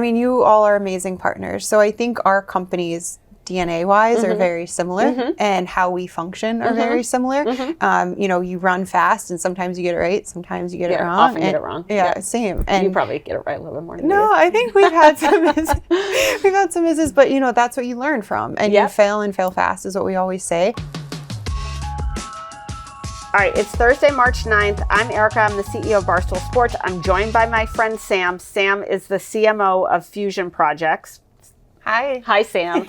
mean, you all are amazing partners. So I think our companies, DNA-wise, are very similar, and how we function are very similar. You know, you run fast, and sometimes you get it right, sometimes you get it wrong. Often get it wrong. Yeah, same. And you probably get it right a little bit more than no, I think we've had some misses, but you know, that's what you learn from, and you fail and fail fast is what we always say. All right, it's Thursday, March 9th. I'm Erica. I'm the CEO of Barstool Sports. I'm joined by my friend Sam. Sam is the CMO of Phusion Projects. Hi, Sam.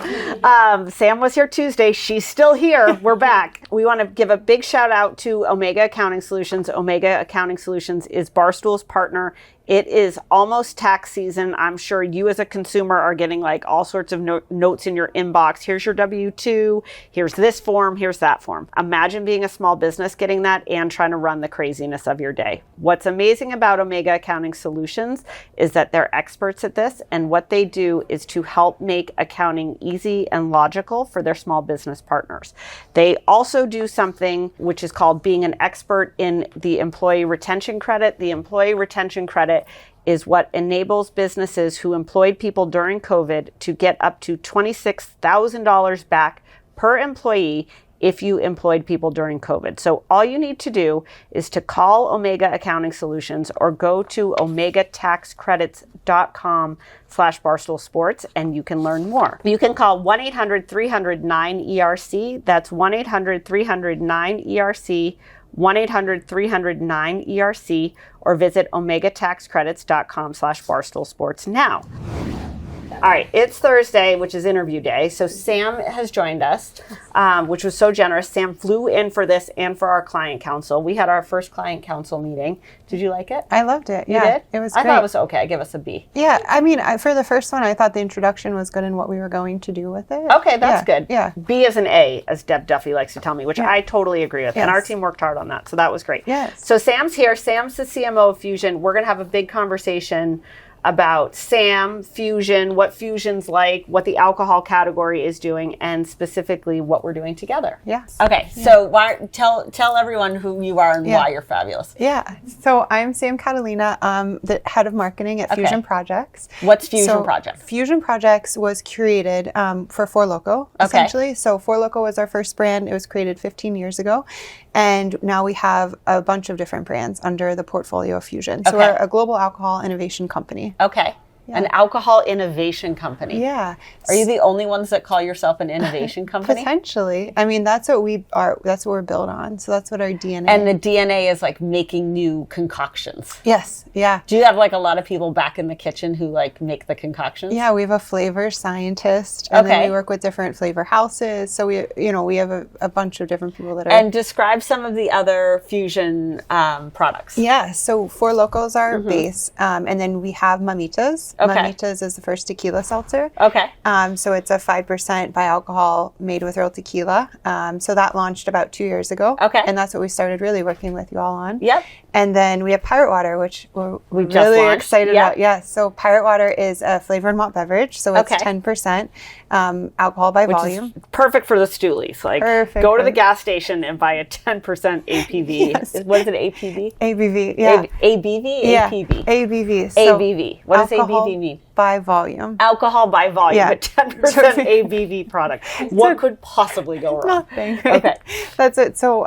Sam was here Tuesday. She's still here. We're back. We want to give a big shout out to Omega Accounting Solutions. Omega Accounting Solutions is Barstool's partner. It is almost tax season. I'm sure you as a consumer are getting like all sorts of notes in your inbox. Here's your W-2. Here's this form. Here's that form. Imagine being a small business getting that and trying to run the craziness of your day. What's amazing about Omega Accounting Solutions is that they're experts at this, and what they do is to help make accounting easy and logical for their small business partners. They also do something which is called being an expert in the employee retention credit. The employee retention credit is what enables businesses who employed people during COVID to get up to $26,000 back per employee if you employed people during COVID. So all you need to do is to call Omega Accounting Solutions or go to omegataxcredits.com/Barstool Sports and you can learn more. You can call 1-800-300-9ERC. That's 1-800-300-9ERC. 1-800-300-9ERC, or visit omegataxcredits.com/Barstool Sports now. All right, it's Thursday, which is interview day. So Sam has joined us, which was so generous. Sam flew in for this and for our client council. We had our first client council meeting. Did you like it? I loved it. You did? It was great. I thought it was okay. Give us a B. Yeah, I mean, for the first one, I thought the introduction was good in what we were going to do with it. Okay, that's good. Yeah. B is an A, as Deb Duffy likes to tell me, which I totally agree with. Yes. And our team worked hard on that, so that was great. Yes. So Sam's here. Sam's the CMO of Phusion. We're going to have a big conversation about Sam, Phusion, what Phusion's like, what the alcohol category is doing, and specifically what we're doing together. Yes. Okay, so tell everyone who you are and why you're fabulous. Yeah. So I'm Sam Catalina, the head of marketing at Phusion Projects. What's Phusion Projects? Phusion Projects was created for Four Loko, essentially. So Four Loko was our first brand. It was created 15 years ago. And now we have a bunch of different brands under the portfolio of Phusion. So we're a global alcohol innovation company. Okay. Yeah. An alcohol innovation company. Yeah. Are you the only ones that call yourself an innovation company? Potentially. I mean, that's what we are. That's what we're built on. So that's what our DNA. And the DNA is like making new concoctions. Yes. Yeah. Do you have like a lot of people back in the kitchen who like make the concoctions? Yeah, we have a flavor scientist, and then we work with different flavor houses. So we have a bunch of different people that are. And describe some of the other Phusion products. Yeah. So Four Lokos are base, and then we have Mamitas. Okay. Mamitas is the first tequila seltzer. Okay. So it's a 5% by alcohol made with real tequila. So that launched about 2 years ago. Okay. And that's what we started really working with you all on. Yep. And then we have Pirate Water, which we're just really launched. excited about. Yeah. So Pirate Water is a flavored malt beverage. So it's 10% alcohol by volume. Is perfect for the stoolies. Like go to the gas station and buy a 10% APV. Yes. What is it, APV? ABV, yeah. ABV? Yeah. APV? ABV. So ABV. What does ABV mean? By volume. Alcohol by volume, a 10% ABV product. What could possibly go wrong? Nothing. Okay. That's it. So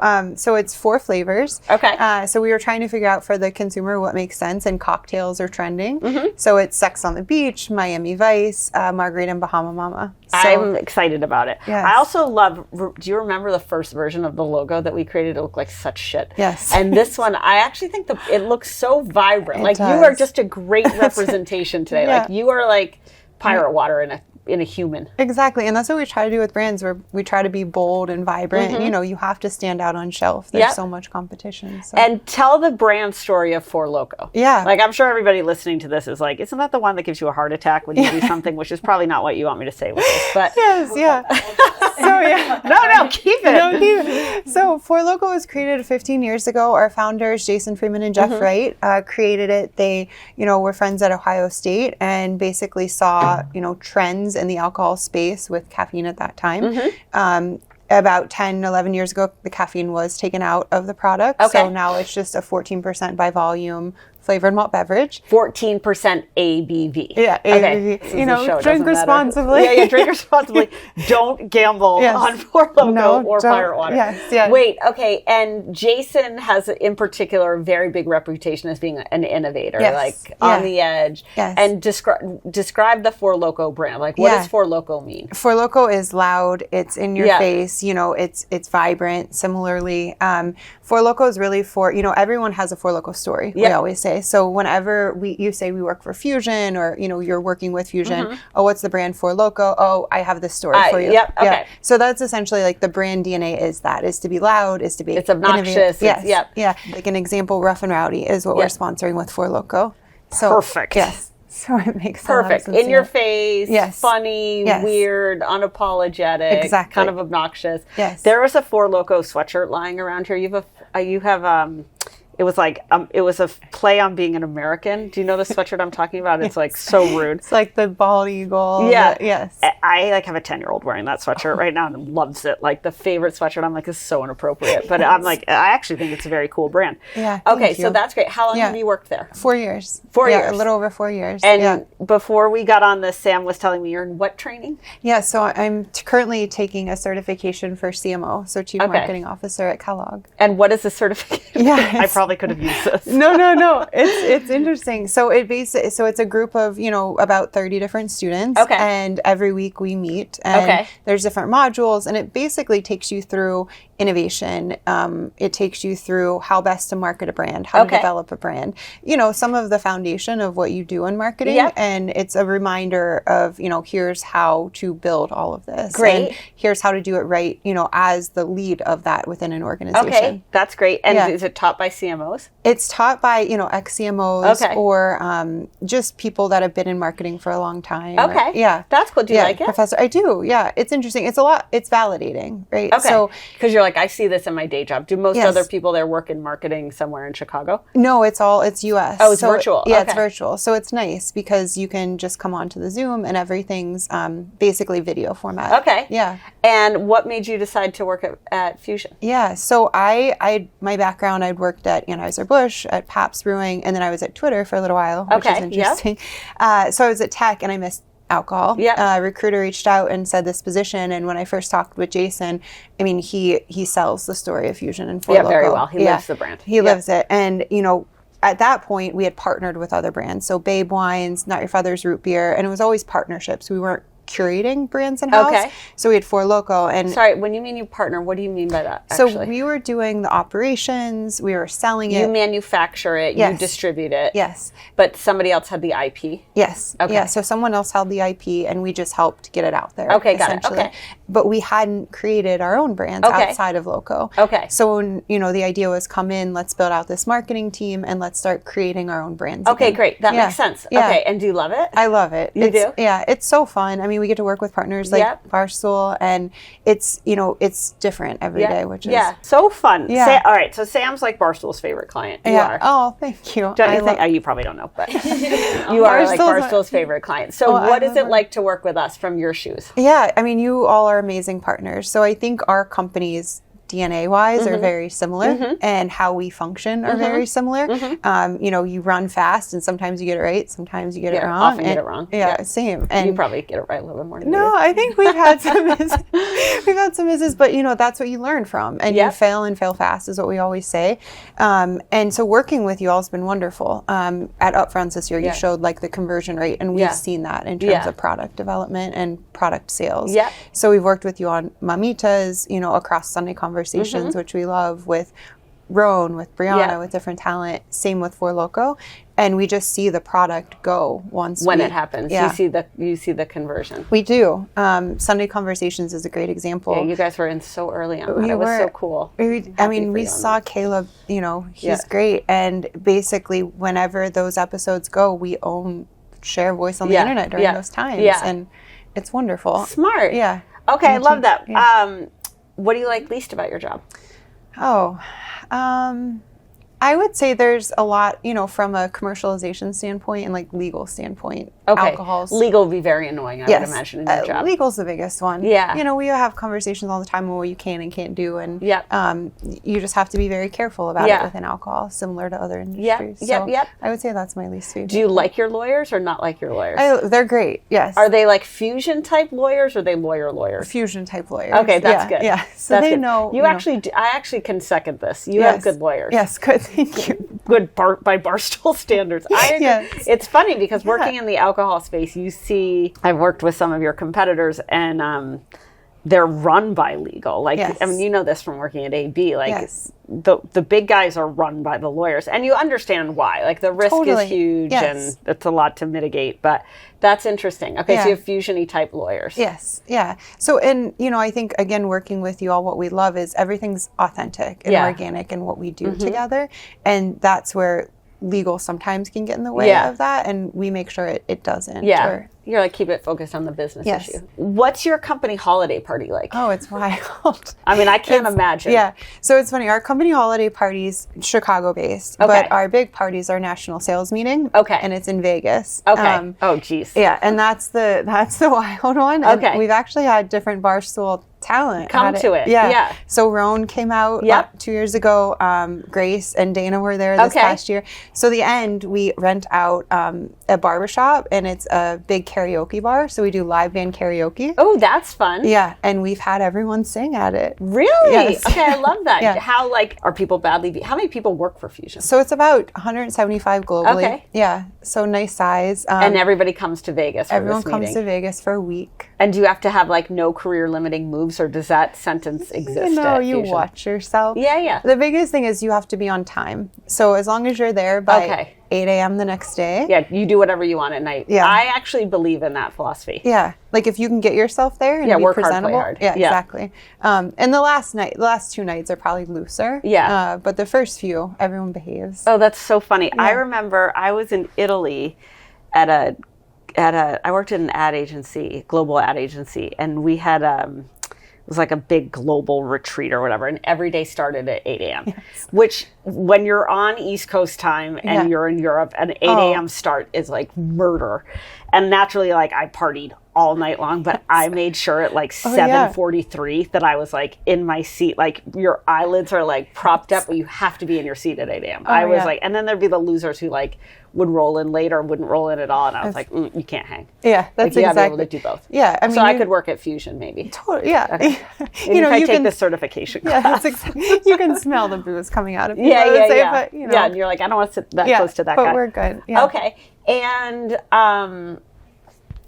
it's 4 flavors. Okay. So we were trying to figure out for the consumer what makes sense, and cocktails are trending. So it's Sex on the Beach, Miami Vice, Margarita, and Bahama Mama. So, I'm excited about it. Yes. I also love, do you remember the first version of the logo that we created? It looked like such shit. Yes. And this one, I actually think it looks so vibrant. It does. You are just a great representation today. Yeah. Like you are like Pirate Water in a human. Exactly. And that's what we try to do with brands, where we try to be bold and vibrant. You know, you have to stand out on shelf. There's so much competition. So. And tell the brand story of Four Loko. Yeah. Like, I'm sure everybody listening to this is like, isn't that the one that gives you a heart attack when you do something, which is probably not what you want me to say with this, but. Yes, yeah. So, yeah. No, keep it. No, keep it. So, Four Loko was created 15 years ago. Our founders, Jason Freeman and Jeff Wright, created it. They, were friends at Ohio State and basically saw, trends in the alcohol space with caffeine at that time. About 10, 11 years ago, the caffeine was taken out of the product. So now it's just a 14% by volume flavored malt beverage. 14% ABV. Yeah, ABV. Okay. Drink responsibly. Yeah, drink responsibly. Don't gamble on Four Loko or Pirate Water. Yes. Wait, okay. And Jason has, in particular, a very big reputation as being an innovator, on the edge. Yes. And describe the Four Loko brand. Like, what does Four Loko mean? Four Loko is loud. It's in your face. It's vibrant. Similarly, Four Loko is really for, everyone has a Four Loko story. We always say. So whenever you say we work for Phusion, or you're working with Phusion, oh, what's the brand Four Loko? Oh, I have this story for you. Yep. Okay. Yeah. So that's essentially like the brand DNA is to be loud, is to be it's obnoxious. Yes. Yeah. Like an example, Rough and Rowdy is what we're sponsoring with Four Loko. So perfect. Yes. So it makes perfect. In your face, funny, weird, unapologetic, exactly. kind of obnoxious. Yes. There was a Four Loko sweatshirt lying around here. You have it was it was a play on being an American. Do you know the sweatshirt I'm talking about? It's like so rude. It's like the bald eagle. Yeah. Yes. I have a 10-year-old wearing that sweatshirt right now and loves it. Like the favorite sweatshirt. I'm like, this is so inappropriate. But I'm like, I actually think it's a very cool brand. Yeah. Okay. So that's great. How long have you worked there? 4 years. 4 years. A little over 4 years. And before we got on this, Sam was telling me you're in what training? Yeah. So I'm currently taking a certification for CMO. So Chief Marketing Officer at Kellogg. And what is the certification? Yeah. I probably could have used this. No. It's interesting. So it's a group of, about 30 different students. Okay. And every week we meet, and there's different modules, and it basically takes you through innovation. It takes you through how best to market a brand, how to develop a brand, some of the foundation of what you do in marketing. And it's a reminder of, here's how to build all of this. Great. And here's how to do it right, as the lead of that within an organization. Okay, that's great. And is it taught by CMOs? It's taught by, ex-CMOs or just people that have been in marketing for a long time. Okay. That's cool. Do you like it? Professor, I do. Yeah. It's interesting. It's validating, right? Okay. So, because you're like, I see this in my day job. Do most other people there work in marketing somewhere in Chicago? No, it's US. Oh, it's virtual. Yeah, it's virtual. So it's nice because you can just come onto the Zoom and everything's basically video format. Okay. Yeah. And what made you decide to work at Phusion? Yeah. So my background, I'd worked at Anheuser-Busch, at Pabst Brewing, and then I was at Twitter for a little while, which is interesting. So I was at tech and I missed alcohol. A recruiter reached out and said this position, and when I first talked with Jason, I mean, he sells the story of Phusion and Four Loko. Very well. He lives the brand. He lives it. And, at that point, we had partnered with other brands. So Babe Wines, Not Your Father's Root Beer, and it was always partnerships. We weren't curating brands in-house. Okay. So we had Four Loko. And sorry, when you mean you partner, what do you mean by that, actually? So we were doing the operations, we were selling it. You manufacture it, you distribute it. Yes. But somebody else had the IP? Yes. Okay. Yeah, so someone else held the IP and we just helped get it out there. Okay, got it. Okay. But we hadn't created our own brands outside of Loko. Okay. So when, the idea was come in, let's build out this marketing team and let's start creating our own brands. Okay, again. Great. That makes sense. Yeah. Okay, and do you love it? I love it. You do? Yeah, it's so fun. I mean, we get to work with partners like Barstool, and it's, it's different every day, which is so fun. Yeah. All right, so Sam's like Barstool's favorite client. You are. Oh, thank you. Don't you think? You probably don't know, but you are like Barstool's favorite client. So what is it like to work with us from your shoes? Yeah, I mean, you all are amazing partners. So I think our companies, DNA-wise, are very similar, and how we function are very similar. You run fast, and sometimes you get it right, sometimes you get it wrong. Often get it wrong. Yeah, same. And you probably get it right a little bit more. No, I think we've had some misses, but that's what you learn from, and you fail and fail fast is what we always say. And so working with you all has been wonderful. At Upfronts this year, you showed like the conversion rate, and we've seen that in terms of product development and product sales. Yeah. So we've worked with you on Mamitas, across Sunday Conversations, which we love, with Roan, with Brianna, with different talent. Same with Four Loko, and we just see the product go when it happens. Yeah. You see the conversion. We do. Sunday Conversations is a great example. Yeah, you guys were in so early on that. It was so cool. We saw Caleb. He's great, and basically, whenever those episodes go, we share voice on the internet during those times, and it's wonderful. Smart. Yeah. Okay, I love that. Yeah. What do you like least about your job? I would say there's a lot, from a commercialization standpoint and like legal standpoint. alcohols. Legal would be very annoying, I would imagine, in your job. Legal's the biggest one. Yeah. You know, we have conversations all the time on what you can and can't do. And you just have to be very careful about it within alcohol, similar to other industries. I would say that's my least favorite. Do you like your lawyers or not like your lawyers? They're great, yes. Are they like Phusion type lawyers or are they lawyers? Phusion type lawyers. Okay, that's good. Yeah, so that's they good. know. I actually can second this. You have good lawyers. Yes, good, thank you. Good by Barstool standards. It's funny because working in the alcohol space, you see, I've worked with some of your competitors and they're run by legal. Like, I mean, you know this from working at AB. Like, the big guys are run by the lawyers, and you understand why. Like, the risk is huge, and it's a lot to mitigate. But that's interesting. Okay, so you have Phusion-y type lawyers. Yes, yeah. So, and you know, I think again, working with you all, what we love is everything's authentic and organic in what we do together, and that's where legal sometimes can get in the way of that, and we make sure it doesn't. You're like, keep it focused on the business issue. What's your company holiday party like? Oh, it's wild. I mean, I can't imagine. Yeah. So it's funny. Our company holiday party's Chicago based, but our big party's our national sales meeting. Okay. And it's in Vegas. Okay. Oh, geez. Yeah, and that's the wild one. Okay. And we've actually had different Barstool talent come to it. Yeah. So Roan came out 2 years ago. Grace and Dana were there this past year. So the end, we rent out a barbershop, and it's a big karaoke bar. So we do live band karaoke. Oh, that's fun. Yeah, and we've had everyone sing at it. Really? Yes. Okay, I love that. How are people badly? How many people work for Phusion? So it's about 175 globally. Okay. Yeah, so nice size. And everybody comes to Vegas for everyone this meeting. comes to Vegas for a week. And do you have to have like no career limiting moves, or does that sentence exist? You watch yourself. Yeah. The biggest thing is you have to be on time. So as long as you're there by 8 a.m. the next day. Yeah, you do whatever you want at night. Yeah. I actually believe in that philosophy. Yeah. Like if you can get yourself there and be work presentable. Hard, play hard. Yeah, exactly. And the last 2 nights are probably looser. Yeah. But the first few, everyone behaves. Oh, that's so funny. Yeah. I remember I was in Italy I worked at an ad agency, global ad agency, and we had it was like a big global retreat or whatever, and every day started at 8 a.m. Yes. Which, when you're on East Coast time and you're in Europe, an 8 a.m. start is like murder. And naturally, like, I partied all night long, but I made sure at like 7:43 that I was like in my seat. Like, your eyelids are like propped up, but you have to be in your seat at 8 a.m. I was like, and then there'd be the losers who like would roll in late or wouldn't roll in at all, and I was like, you can't hang. Yeah, that's like, you exactly. gotta be able to do both. Yeah, I mean, so I could work at Phusion maybe. Totally. Yeah. Okay. You know, if I take the certification class. That's exactly. You can smell the booze coming out of you. Yeah. But, you know. Yeah, and you're like, I don't want to sit that close to that but guy. We're good. Yeah. Okay, and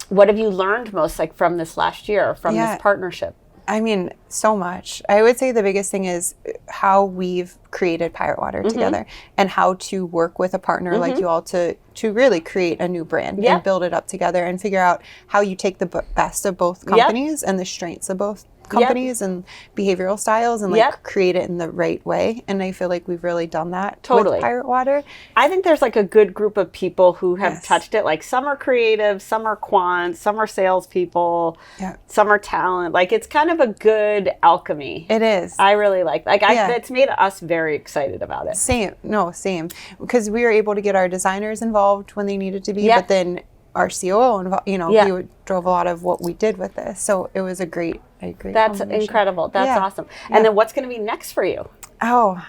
what have you learned most, like, from this last year, from this partnership? I mean, so much. I would say the biggest thing is how we've created Pirate Water together, and how to work with a partner like you all to really create a new brand and build it up together, and figure out how you take the best of both companies and the strengths of both companies and behavioral styles, and like create it in the right way. And I feel like we've really done that with Pirate Water. I think there's like a good group of people who have touched it. Like, some are creative, some are quant, some are salespeople, some are talent. Like, it's kind of a good alchemy. It is. I really like it's made us very excited about it. Same. Because we were able to get our designers involved when they needed to be, but then our COO involved, he drove a lot of what we did with this. So it was a great That's incredible. That's awesome. And then what's going to be next for you? Oh,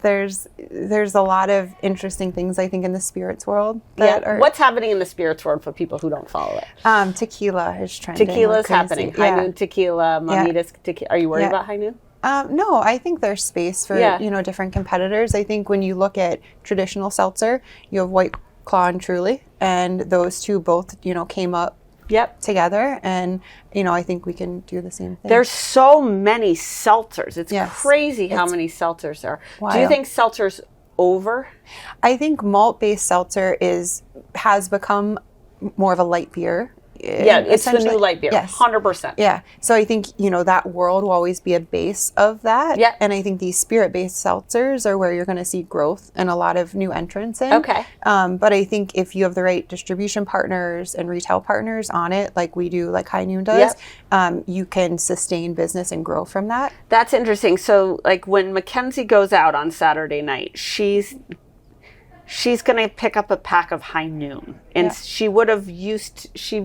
there's a lot of interesting things, I think, in the spirits world. What's happening in the spirits world for people who don't follow it? Tequila is trending. Tequila's happening. High Noon Tequila, Mamitas Tequila. Are you worried about High Noon? No, I think there's space for different competitors. I think when you look at traditional seltzer, you have White Claw and Truly, and those two both came up together, and I think we can do the same thing. There's so many seltzers. It's crazy how many seltzers there are. Wild. Do you think seltzer's over? I think malt-based seltzer has become more of a light beer. It's the new light beer. 100%. Yeah. So I think, that world will always be a base of that. Yeah. And I think these spirit-based seltzers are where you're going to see growth and a lot of new entrants in. Okay. But I think if you have the right distribution partners and retail partners on it, like we do, like High Noon does, you can sustain business and grow from that. That's interesting. So, like, when Mackenzie goes out on Saturday night, she's she's going to pick up a pack of High Noon. And she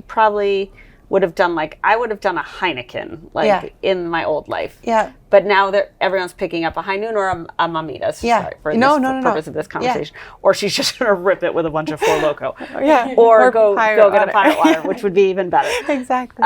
probably would have done I would have done a Heineken in my old life. Yeah. But now everyone's picking up a High Noon or a Mamitas. Sorry, for the purpose of this conversation. Yeah. Or she's just going to rip it with a bunch of Four Loko. Yeah. Or go get a Pirate Water, which would be even better. Exactly.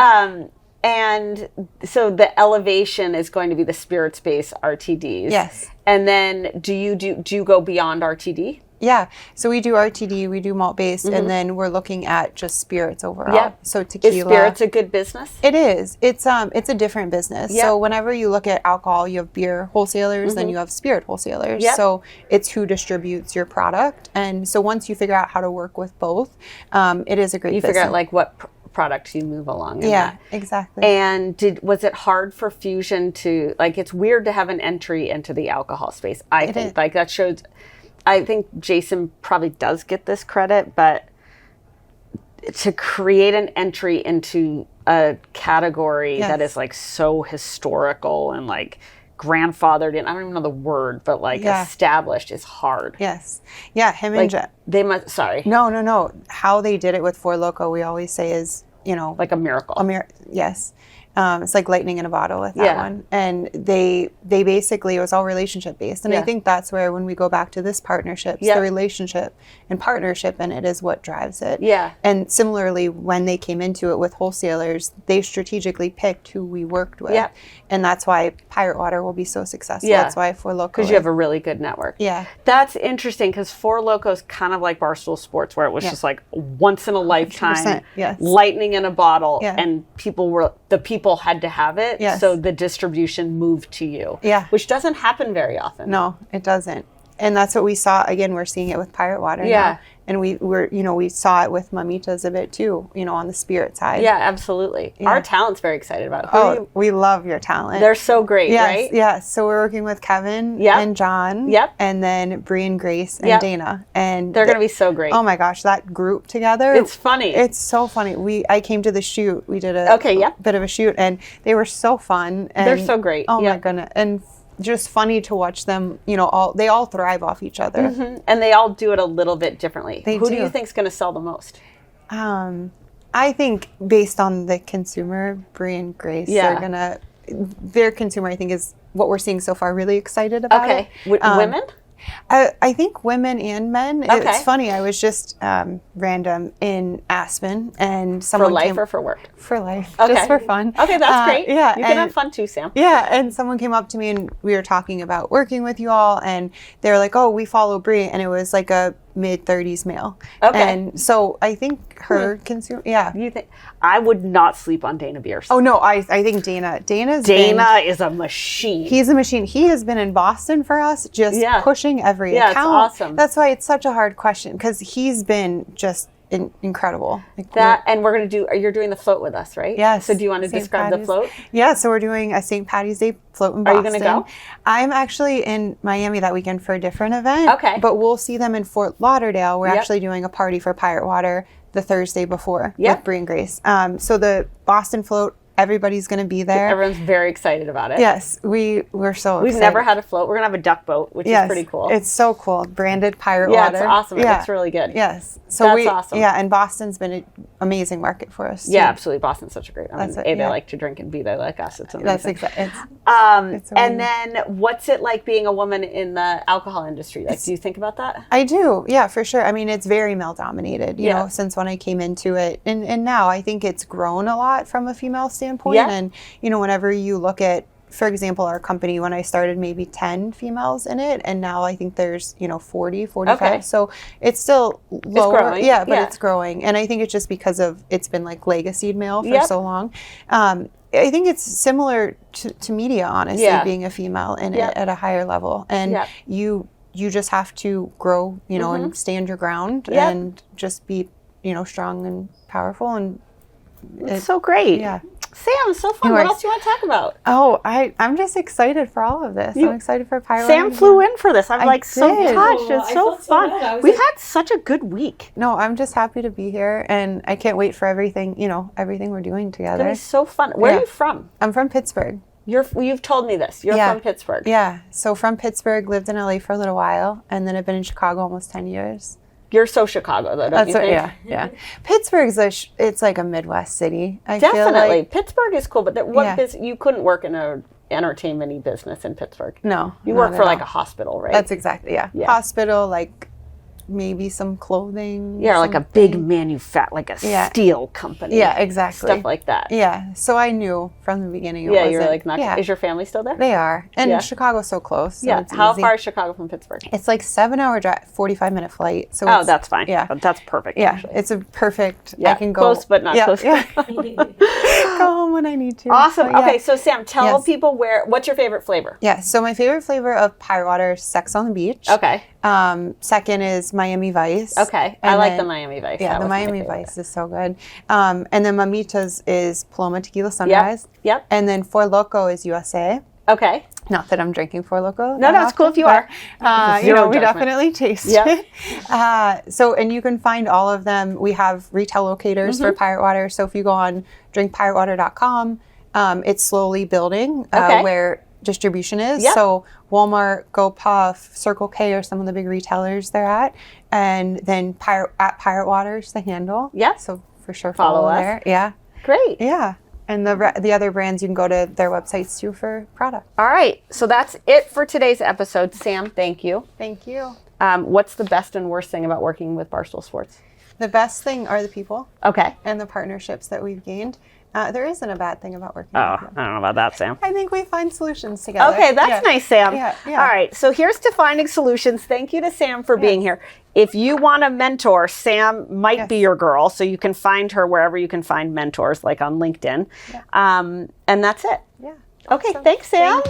And so the elevation is going to be the spirits-based RTDs. Yes. And then do you go beyond RTD? Yeah. So we do RTD, we do malt-based, and then we're looking at just spirits overall. Yeah. So tequila. Is spirits a good business? It is. It's a different business. Yeah. So whenever you look at alcohol, you have beer wholesalers, then you have spirit wholesalers. Yeah. So it's who distributes your product. And so once you figure out how to work with both, it is a great business. You figure out what product you move along in that. Exactly. And was it hard for Phusion to, it's weird to have an entry into the alcohol space, I think. That shows, I think Jason probably does get this credit, but to create an entry into a category that is so historical and grandfathered in, I don't even know the word, but established is hard. Yes. Yeah, him and they must, sorry. No. How they did it with Four Loko, we always say is, like a miracle. Yes. It's like lightning in a bottle with that one. And they basically, it was all relationship based. And I think that's where, when we go back to this partnership, the relationship and partnership in it is what drives it. Yeah. And similarly, when they came into it with wholesalers, they strategically picked who we worked with. Yeah. And that's why Pirate Water will be so successful. Yeah. That's why Four Loko. Because you have a really good network. Yeah. That's interesting, because Four Loko is kind of like Barstool Sports, where it was just once in a lifetime, lightning in a bottle, and the people had to have it, so the distribution moved to you. Yeah. Which doesn't happen very often. No, it doesn't. And that's what we saw. Again, we're seeing it with Pirate Water now. And we saw it with Mamitas a bit too, on the spirit side. Yeah, absolutely. Yeah. Our talent's very excited about it. We love your talent. They're so great, right? Yeah. So we're working with Kevin and John. Yep. And then Bree and Grace and Dana. And they're going to be so great. Oh my gosh, that group together. It's funny. It's so funny. I came to the shoot. We did a bit of a shoot, and they were so fun. And they're so great. Oh my goodness. And just funny to watch them, they all thrive off each other. Mm-hmm. And they all do it a little bit differently. Who do you think is going to sell the most? I think based on the consumer, Bree and Grace, their consumer, I think, is what we're seeing so far, really excited about it. Women? I think women and men. Okay. It's funny. I was just random in Aspen, and someone for life or for work? For life, just for fun. Okay, that's great. Yeah, you can have fun too, Sam. Yeah, and someone came up to me and we were talking about working with you all, and they were like, "Oh, we follow Bree," and it was like a mid-30s male. Okay, and so I think her consumer. Yeah, you think I would not sleep on Dana Beers? Oh no, I think Dana is a machine. He's a machine. He has been in Boston for us, just pushing every account. It's awesome. That's why it's such a hard question, because he's been just incredible. And we're going to do, you're doing the float with us, right? Yes. So do you want to describe the float? Yeah, so we're doing a St. Patty's Day float in Boston. Are you going to go? I'm actually in Miami that weekend for a different event. Okay. But we'll see them in Fort Lauderdale. We're actually doing a party for Pirate Water the Thursday before with Bree and Grace. So the Boston float, everybody's going to be there. Everyone's very excited about it. Yes, we're so excited. We've never had a float. We're going to have a duck boat, which is pretty cool. It's so cool. Branded Pirate Water. Yeah, it's awesome. It looks really good. Yes. So that's awesome. Yeah, and Boston's been an amazing market for us. Yeah, absolutely. Boston's such a great one. They like to drink, and B, they like us. It's amazing. That's exactly. And then what's it like being a woman in the alcohol industry? Do you think about that? I do. Yeah, for sure. I mean, it's very male dominated, you know, since when I came into it. And now I think it's grown a lot from a female standpoint. Yeah. And, whenever you look at, for example, our company, when I started, maybe 10 females in it, and now I think there's 40, 45. Okay. So it's still lower. It's growing. Yeah, but it's growing. And I think it's just because it's been like legacied male for so long. I think it's similar to media, honestly, being a female in it at a higher level. And you just have to grow, and stand your ground and just be, strong and powerful. And it's so great. Yeah. Sam, it's so fun. What else do you want to talk about? Oh, I'm just excited for all of this. I'm excited for Pirate. Sam flew in for this. I'm so touched. It's so fun. We've had such a good week. No, I'm just happy to be here, and I can't wait for everything, everything we're doing together. It's so fun. Where are you from? I'm from Pittsburgh. You've told me this. You're from Pittsburgh. Yeah. So from Pittsburgh, lived in LA for a little while, and then I've been in Chicago almost 10 years. You're so Chicago, though, don't you think? Yeah. Pittsburgh's it's like a Midwest city. I Definitely. feel like. Pittsburgh is cool, but you couldn't work in a entertainment business in Pittsburgh. No. You work for like a hospital, right? That's exactly, Hospital, like maybe some clothing. Yeah, like a big like a steel company. Yeah, exactly. Stuff like that. Yeah. So I knew from the beginning you're like, is your family still there? They are. And Chicago's so close. So it's How easy. far is Chicago from Pittsburgh? It's like 7-hour drive, 45-minute flight. So that's fine. Yeah. That's perfect, actually. It's a perfect, I can go. Close, but not close. Yeah. Go home when I need to. Awesome. So, okay, so Sam, tell people what's your favorite flavor? Yeah, so my favorite flavor of pirate water is Sex on the Beach. Okay. Second is Miami Vice. Okay. I like the Miami Vice. Yeah, the Miami Vice is so good. And then Mamitas is Paloma Tequila Sunrise. Yep. And then Four Loko is USA. Okay. Not that I'm drinking Four Loko. No, it's cool if you are. We definitely taste it. And you can find all of them. We have retail locators for pirate water. So if you go on drinkpiratewater.com, it's slowly building where distribution is. Yep. So Walmart, GoPuff, Circle K are some of the big retailers they're at. And then at Pirate Water's the handle. Yeah. So for sure follow us there. Yeah. Great. Yeah. And the other brands, you can go to their websites too for product. All right. So that's it for today's episode. Sam, thank you. Thank you. What's the best and worst thing about working with Barstool Sports? The best thing are the people. Okay. And the partnerships that we've gained. There isn't a bad thing about working with them. I don't know about that, Sam. I think we find solutions together. Okay, that's nice, Sam. Yeah. All right, so here's to finding solutions. Thank you to Sam for being here. If you want a mentor, Sam might be your girl, so you can find her wherever you can find mentors, like on LinkedIn. And that's it. Yeah. Okay, thanks, Sam.